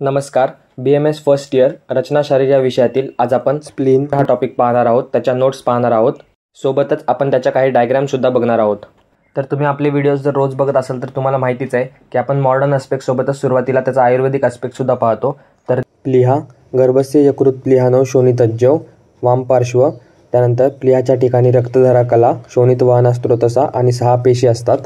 नमस्कार. BMS first year रचनाशास्त्र या विषयातील आज आपण स्प्लीन हा टॉपिक पाहणार आहोत. त्याच्या नोट्स पाहणार आहोत. सोबतच आपण त्याच्या काही डायग्राम सुद्धा बघणार आहोत. तर तुम्ही आपले व्हिडिओज जर रोज बघत असाल तर तुम्हाला माहितीच आहे की आपण मॉडर्न ॲस्पेक्ट सोबतच सुरुवातीला त्याचा आयुर्वेदिक ॲस्पेक्ट सुद्धा पाहतो. तर प्लीहा गर्भस्य यकृत प्लीहानो शोणितज्जव वामपार्श्व, त्यानंतर प्लीहाच्या ठिकाणी रक्तधारा कला, शोणित वहना स्त्रोतसा आणि 6 पेशी असतात.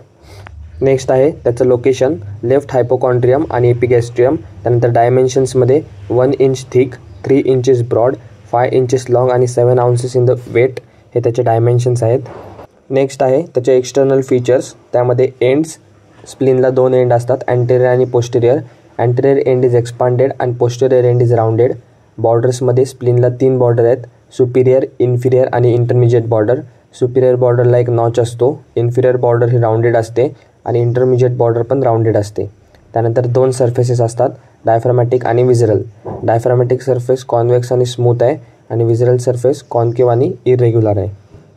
नेक्स्ट आहे त्याचं लोकेशन लेफ्ट हायपोकॉन्ड्रियम आणि एपिगॅस्ट्रियम. त्यानंतर डायमेन्शन्समध्ये 1 inch thick, 3 inches broad, 5 inches long आणि 7 आउन्सेस इन द वेट, हे त्याचे डायमेन्शन्स आहेत. नेक्स्ट आहे त्याचे एक्सटर्नल फीचर्स. त्यामध्ये एंड्स, स्प्लीनला 2 एंड असतात, अँटेरियर आणि posterior. Anterior end is expanded and posterior end is rounded. बॉर्डर्समध्ये स्प्लीनला 3 बॉर्डर आहेत, सुपिरियर, इन्फिरियर आणि इंटरमिजिएट बॉर्डर. सुपिरियर बॉर्डरला एक नॉच असतो, इन्फिरियर बॉर्डर ही राउंडेड असते आणि इंटरमिजिएट बॉर्डर पण राउंडेड असते. त्यानंतर 2 सर्फेसेस असतात, डायफ्रामॅटिक आणि विजरल. डायफ्रामॅटिक सर्फेस कॉन्व्हेक्स आणि स्मूथ आहे आणि विजरल सर्फेस कॉन्केव्ह आणि इरेग्युलर आहे.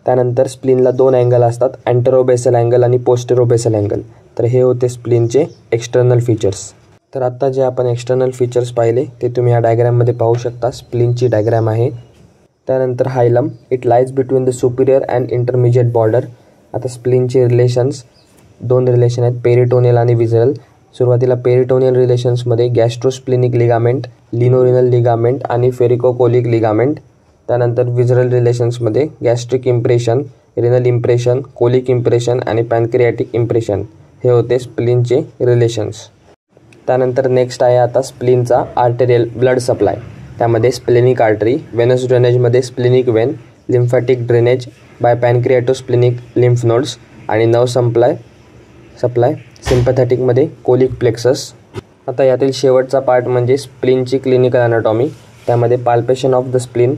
त्यानंतर स्प्लीनला 2 अँगल असतात, अँटेरोबेसल अँगल आणि पोस्टेरोबेसल अँगल. तर हे होते स्प्लीनचे एक्सटर्नल फीचर्स. तर आत्ता जे आपण एक्सटर्नल फीचर्स पाहिले ते तुम्ही या डायग्राममध्ये पाहू शकता. स्प्लीनची डायग्राम आहे. त्यानंतर hilum, it lies between the superior and intermediate border. आता स्प्लीनचे रिलेशन्स 2 रिलेशन आहेत, पेरिटोनियल आणि विजरल. सुरुवातीला पेरिटोनियल रिलेशन्समध्ये गॅस्ट्रोस्प्लिनिक लिगामेंट, लिनोरिनल लिगामेंट आणि फेरिकोकोलिक लिगामेंट. त्यानंतर विजरल रिलेशन्समध्ये gastric impression, renal impression, colic impression आणि पॅनक्रियाटिक इम्प्रेशन, हे होते स्प्लीनचे रिलेशन्स. त्यानंतर नेक्स्ट आहे आता स्प्लीनचा आर्टेरियल ब्लड सप्लाय. त्यामध्ये स्प्लेनिक आर्टरी, वेनस ड्रेनेजमध्ये splenic vein, lymphatic drainage by pancreaticosplenic lymph nodes आणि नर्व सप्लाय सिम्पॅथॅटिकमध्ये कोलिक प्लेक्सस. आता यातील शेवटचा पार्ट म्हणजे स्प्लीनची क्लिनिकल ॲनाटॉमी. त्यामध्ये palpation of the spleen,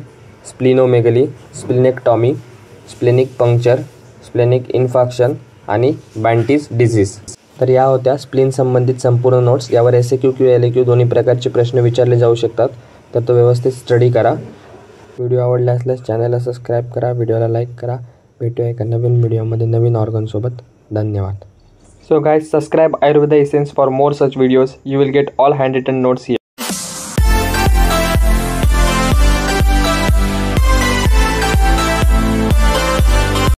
splenomegaly, splenectomy, splenic puncture, splenic infarction आणि बँटीज डिझीज. तर या होत्या स्प्लीन संबंधित संपूर्ण नोट्स. यावर SAQ किंवा LAQ दोन्ही प्रकारचे प्रश्न विचारले जाऊ शकतात, तर तो व्यवस्थित स्टडी करा. व्हिडिओ आवडला असल्यास चॅनलला सबस्क्राईब करा, व्हिडिओला लाईक करा. भेटूया एका नवीन व्हिडिओमध्ये नवीन ऑर्गनसोबत. धन्यवाद. So guys, subscribe Ayurveda Essence for more such videos. You will get all handwritten notes here.